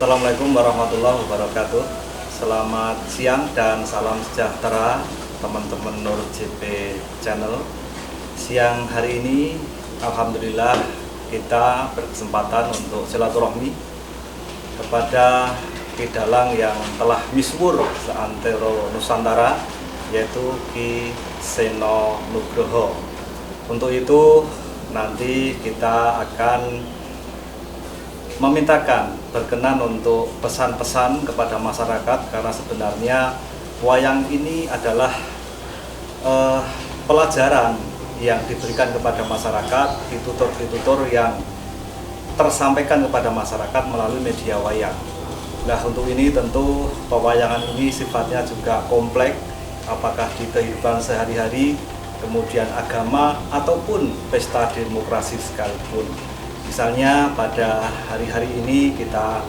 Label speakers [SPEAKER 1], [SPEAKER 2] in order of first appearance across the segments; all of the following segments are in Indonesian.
[SPEAKER 1] Assalamualaikum warahmatullahi wabarakatuh. Selamat siang dan salam sejahtera teman-teman Nur JP Channel. Siang hari ini alhamdulillah kita berkesempatan untuk silaturahmi kepada Kidalang yang telah misuwur seantero Nusantara, yaitu Ki Seno Nugroho. Untuk itu nanti kita akan memintakan berkenan untuk pesan-pesan kepada masyarakat, karena sebenarnya wayang ini adalah pelajaran yang diberikan kepada masyarakat, ditutur yang tersampaikan kepada masyarakat melalui media wayang. Nah, untuk ini tentu pewayangan ini sifatnya juga kompleks, apakah di kehidupan sehari-hari, kemudian agama, ataupun pesta demokrasi sekalipun. Misalnya pada hari-hari ini kita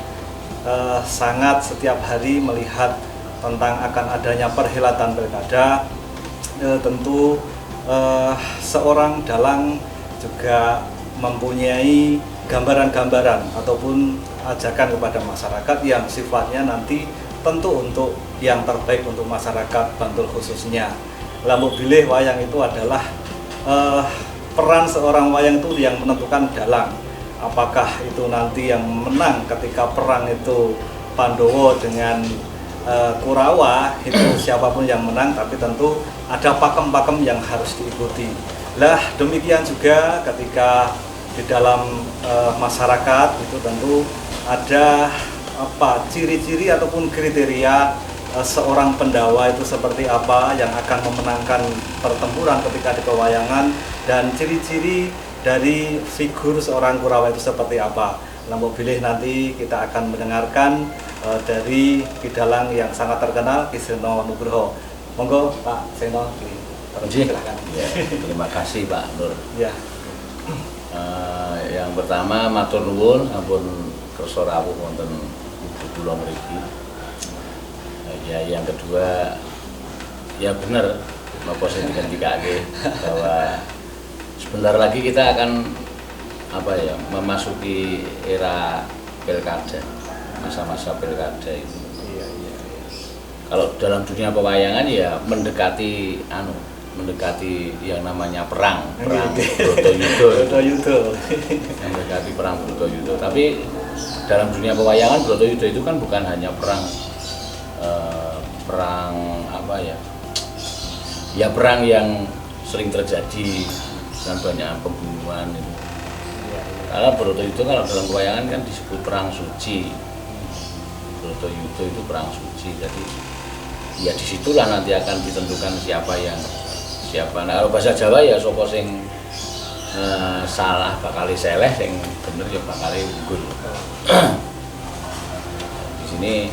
[SPEAKER 1] sangat setiap hari melihat tentang akan adanya perhelatan pilkada. Tentu seorang dalang juga mempunyai gambaran-gambaran ataupun ajakan kepada masyarakat yang sifatnya nanti tentu untuk yang terbaik untuk masyarakat Bantul khususnya. Lalu bilih wayang itu adalah peran seorang wayang itu yang menentukan dalang. Apakah itu nanti yang menang ketika perang itu Pandowo dengan Kurawa, itu siapapun yang menang, tapi tentu ada pakem-pakem yang harus diikuti. Lah demikian juga ketika di dalam masyarakat itu tentu ada ciri-ciri ataupun kriteria seorang pendawa itu seperti apa yang akan memenangkan pertempuran ketika di pewayangan, dan ciri-ciri dari figur seorang Kurawa itu seperti apa. Namun pilih nanti kita akan mendengarkan dari Kidalang yang sangat terkenal, Ki Seno Nugroho. Monggo Pak Seno, silakan.
[SPEAKER 2] Ya, terima kasih Pak Nur.
[SPEAKER 1] Ya.
[SPEAKER 2] Yang pertama matur nuwun ampun kersa rawuh wonten ibu kula mriki. Ya, yang kedua ya bener napa sing dikandikake bahwa sebentar lagi kita akan memasuki era pilkada, masa-masa pilkada itu.
[SPEAKER 1] Iya.
[SPEAKER 2] Kalau dalam dunia pewayangan ya mendekati yang namanya perang Bratayuda. Mendekati perang Bratayuda. Tapi dalam dunia pewayangan Bratayuda itu kan bukan hanya perang perang yang sering terjadi dan banyak pembunuhan itu. Karena Bratayuda kalau dalam pewayangan kan disebut perang suci. Bratayuda itu perang suci. Jadi ya disitulah nanti akan ditentukan siapa. Nah, kalau bahasa Jawa ya sapa sing salah bakal seleh, sing bener ya bakal unggul. Di sini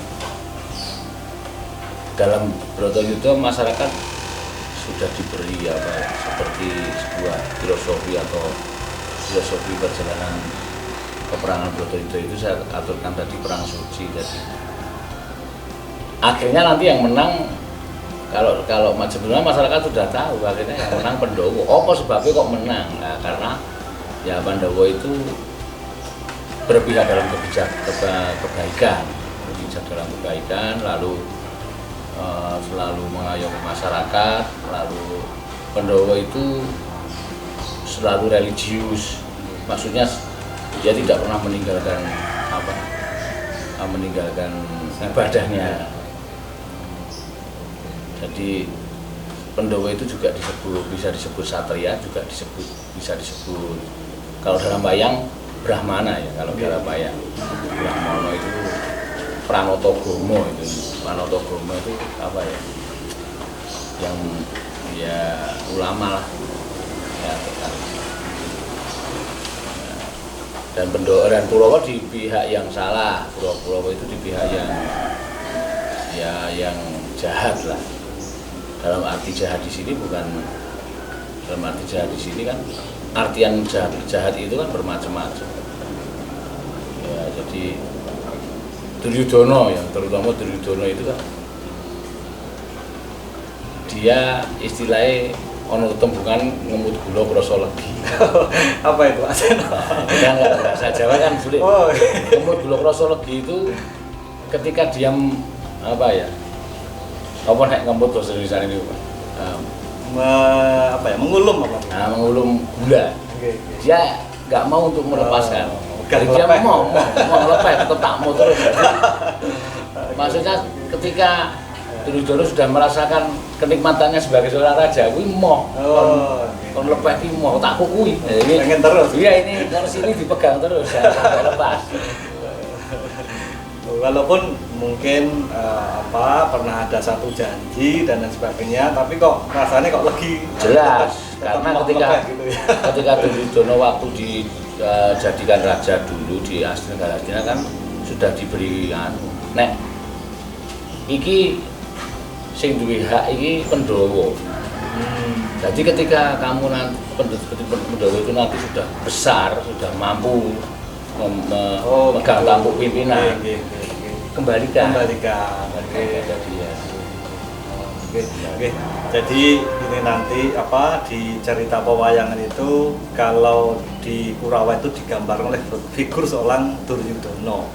[SPEAKER 2] dalam Bratayuda masyarakat sudah diberi seperti sebuah filosofi perjalanan peperangan Bratayuda itu saya aturkan tadi perang suci. Jadi akhirnya nanti yang menang, kalau sebenarnya masyarakat sudah tahu akhirnya yang menang Pandowo. Apa sebabnya kok menang? Nah, karena ya Pandowo itu berpihak dalam kebaikan, lalu selalu mengayomi masyarakat, lalu Pandowo itu selalu religius, maksudnya dia tidak pernah meninggalkan ibadahnya. Jadi Pandowo itu juga bisa disebut satria, juga bisa disebut kalau dalam wayang Brahmana ya. Kalau dalam wayang Brahmana itu Pranotogomo itu yang ya ulama lah ya, dan Pandowo dan Kurawa di pihak yang salah. Kurawa itu di pihak yang jahat lah. Dalam arti jahat di sini kan artian jahat itu kan bermacam-macam. Ya, jadi terutama Duryudono itu kan dia istilahnya ono tetembukan ngemut gula krasa legi.
[SPEAKER 1] Apa itu Pak Seno?
[SPEAKER 2] Kan bahasa Jawa kan sulit.
[SPEAKER 1] Oh.
[SPEAKER 2] Ngemut gula krasa legi itu ketika diam apa ya? Apa nek ngemut bahasa Indonesia ini Pak?
[SPEAKER 1] Apa ya? Mengulum apa?
[SPEAKER 2] Nah, mengulum gula.
[SPEAKER 1] Oke.
[SPEAKER 2] Dia nggak mau untuk melepaskan.
[SPEAKER 1] Gak
[SPEAKER 2] Jadi dia
[SPEAKER 1] ngelepeh.
[SPEAKER 2] mau ngelepeh, tetap tak mau terus. Jadi, maksudnya ketika Duryudono sudah merasakan kenikmatannya sebagai seorang raja, kuwi moh. Kon lepeh ki moh tak kukui. Ini
[SPEAKER 1] pengen terus.
[SPEAKER 2] Iya, ini terus ini dipegang terus ya, sampai lepas.
[SPEAKER 1] Walaupun mungkin pernah ada satu janji dan lain sebagainya, tapi kok rasanya kok legi.
[SPEAKER 2] Jelas,
[SPEAKER 1] Tetap
[SPEAKER 2] karena
[SPEAKER 1] mau
[SPEAKER 2] ketika
[SPEAKER 1] lepeh gitu ya.
[SPEAKER 2] ketika Duryudono waktu dijadikan raja dulu di Hastinagara kan sudah diberi nek iki sing duwe hak iki Pandhawa. Jadi ketika kamu nanti Pandhawa itu nanti sudah besar, sudah mampu memegang tampuk pimpinan, kembalikan. Kepada dia.
[SPEAKER 1] Oke. Jadi ini nanti di cerita pewayangan itu kalau di Kurawa itu digambar oleh figur seorang Duryudono.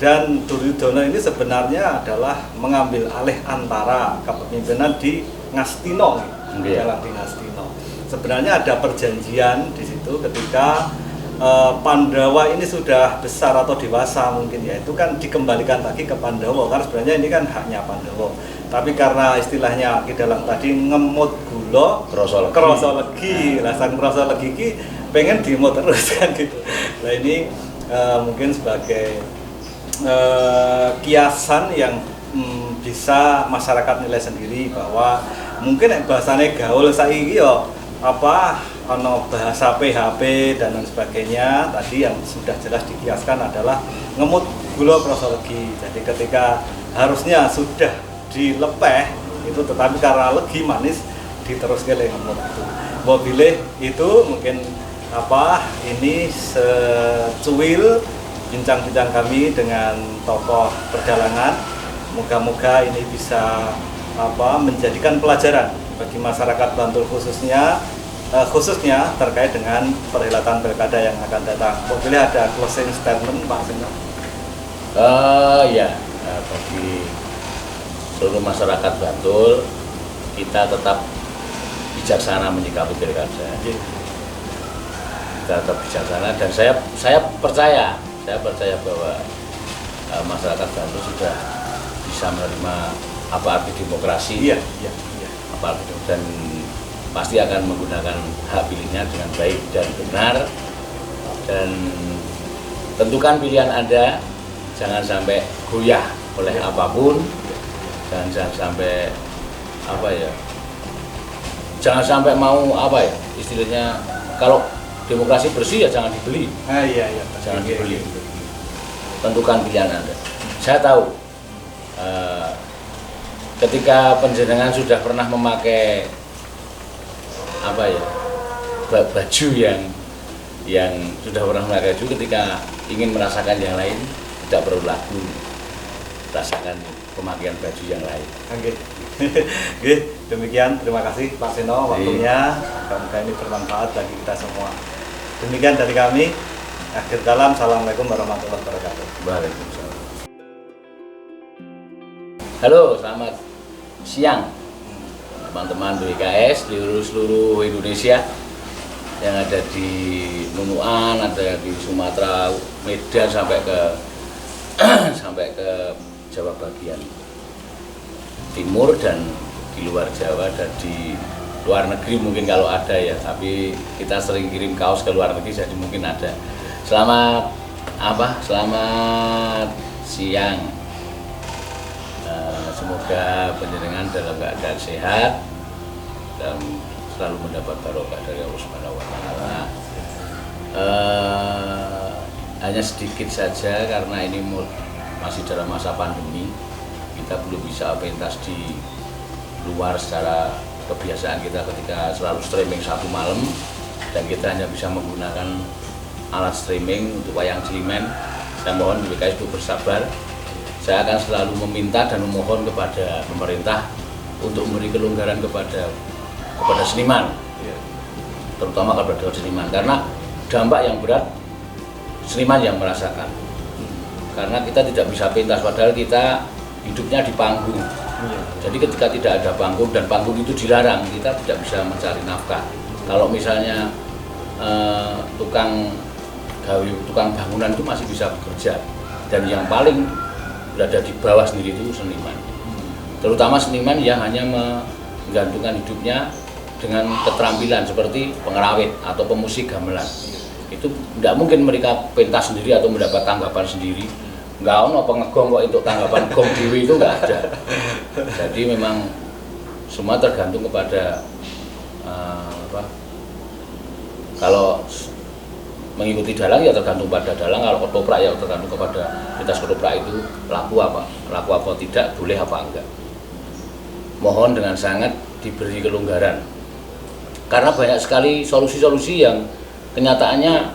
[SPEAKER 1] Dan Duryudono ini sebenarnya adalah mengambil alih antara kepemimpinan di Ngastina, dalam di Ngastina. Sebenarnya ada perjanjian di situ ketika Pandawa ini sudah besar atau dewasa mungkin ya, itu kan dikembalikan lagi ke Pandawa karena sebenarnya ini kan haknya Pandawa. Tapi karena istilahnya Ki Dalang tadi ngemut gula krasa legi, lah sang krasa legi ki pengen dimut terus kan gitu. Nah ini mungkin sebagai kiasan yang bisa masyarakat nilai sendiri bahwa mungkin bahasane gaul saiki yo ono bahasa PHP dan lain sebagainya tadi yang sudah jelas dikiaskan adalah ngemut gula krasa legi. Jadi ketika harusnya sudah dilepeh itu tetapi karena legi manis diteruskan oleh ngemut itu. Mobilnya itu mungkin ini secuil bincang-bincang kami dengan tokoh perjalanan. Moga-moga ini bisa menjadikan pelajaran bagi masyarakat Bantul khususnya terkait dengan perhelatan pilkada yang akan datang. Boleh ada closing statement Pak Seno?
[SPEAKER 2] Ya, bagi seluruh masyarakat Bantul kita tetap bijaksana menyikapi pilkada. Kita tetap bijaksana dan saya percaya bahwa masyarakat Bantul sudah bisa menerima apa arti demokrasi.
[SPEAKER 1] Iya.
[SPEAKER 2] Apa arti dan pasti akan menggunakan hak pilihnya dengan baik dan benar, dan tentukan pilihan Anda, jangan sampai goyah oleh apapun, dan jangan sampai jangan sampai mau istilahnya kalau demokrasi bersih ya jangan dibeli.
[SPEAKER 1] Iya.
[SPEAKER 2] Jangan dibeli. Tentukan pilihan Anda. Saya tahu ketika panjenengan sudah pernah memakai baju yang sudah pernah memakai baju, ketika ingin merasakan yang lain tidak perlu lagu, rasakan pemakaian baju yang lain.
[SPEAKER 1] Oke, demikian terima kasih Pak Seno waktunya. Semoga ini bermanfaat bagi kita semua. Demikian dari kami. Akhir kalam, assalamualaikum warahmatullahi wabarakatuh.
[SPEAKER 2] Waalaikumsalam. Halo, selamat siang teman-teman WKS di seluruh Indonesia yang ada di Nunukan, ada di Sumatera, Medan sampai ke Jawa bagian timur dan di luar Jawa dan di luar negeri mungkin kalau ada ya, tapi kita sering kirim kaos ke luar negeri jadi mungkin ada. Selamat siang. Semoga panjenengan dalam keadaan sehat dan selalu mendapat barokah dari Allah Subhanahu wa Ta'ala. Hanya sedikit saja karena ini masih dalam masa pandemi, kita belum bisa pentas di luar secara kebiasaan kita ketika selalu streaming satu malam, dan kita hanya bisa menggunakan alat streaming untuk wayang Cilimen. Saya mohon WKS untuk bersabar. Saya akan selalu meminta dan memohon kepada pemerintah untuk memberi kelonggaran kepada kepada seniman,
[SPEAKER 1] Iya.
[SPEAKER 2] terutama kepada seniman, karena dampak yang berat seniman yang merasakan. Karena kita tidak bisa pentas, padahal kita hidupnya di panggung.
[SPEAKER 1] Iya.
[SPEAKER 2] Jadi ketika tidak ada panggung dan panggung itu dilarang, kita tidak bisa mencari nafkah. Kalau misalnya tukang bangunan itu masih bisa bekerja, dan yang paling berada di bawah sendiri itu seniman. Terutama seniman yang hanya menggantungkan hidupnya dengan keterampilan seperti pengerawit atau pemusik gamelan. Itu tidak mungkin mereka pentas sendiri atau mendapat tanggapan sendiri. Nggak ono pengegong kok untuk tanggapan gong dewi, itu nggak ada. Jadi memang semua tergantung kepada kalau mengikuti dalang ya tergantung pada dalang, kalau ketoprak ya tergantung kepada pentas ketoprak itu laku apa tidak, boleh apa enggak. Mohon dengan sangat diberi kelonggaran, karena banyak sekali solusi-solusi yang kenyataannya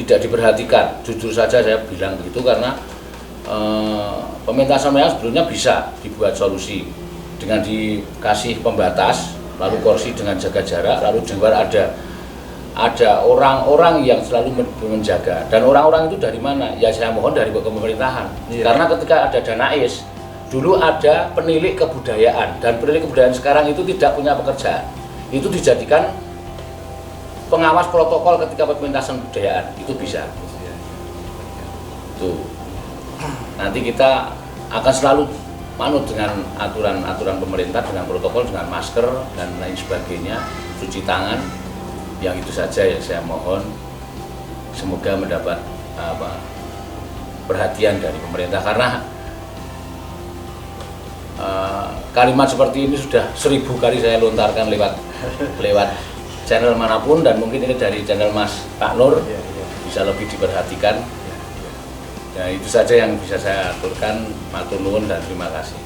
[SPEAKER 2] tidak diperhatikan. Jujur saja saya bilang begitu, karena pementasan mereka sebelumnya bisa dibuat solusi dengan dikasih pembatas, lalu kursi dengan jaga jarak, lalu di luar ada orang-orang yang selalu menjaga. Dan orang-orang itu dari mana? Ya saya mohon dari pemerintahan. Iya. Karena ketika ada Danais, dulu ada penilik kebudayaan, dan penilik kebudayaan sekarang itu tidak punya pekerjaan. Itu dijadikan pengawas protokol ketika pementasan kebudayaan, itu bisa. Tuh. Nanti kita akan selalu manut dengan aturan-aturan pemerintah, dengan protokol, dengan masker dan lain sebagainya, cuci tangan. Yang itu saja yang saya mohon, semoga mendapat perhatian dari pemerintah, karena kalimat seperti ini sudah 1000 kali saya lontarkan lewat channel manapun, dan mungkin ini dari channel Mas Pak Nur bisa lebih diperhatikan. Ya, itu saja yang bisa saya aturkan. Matur nuwun dan terima kasih.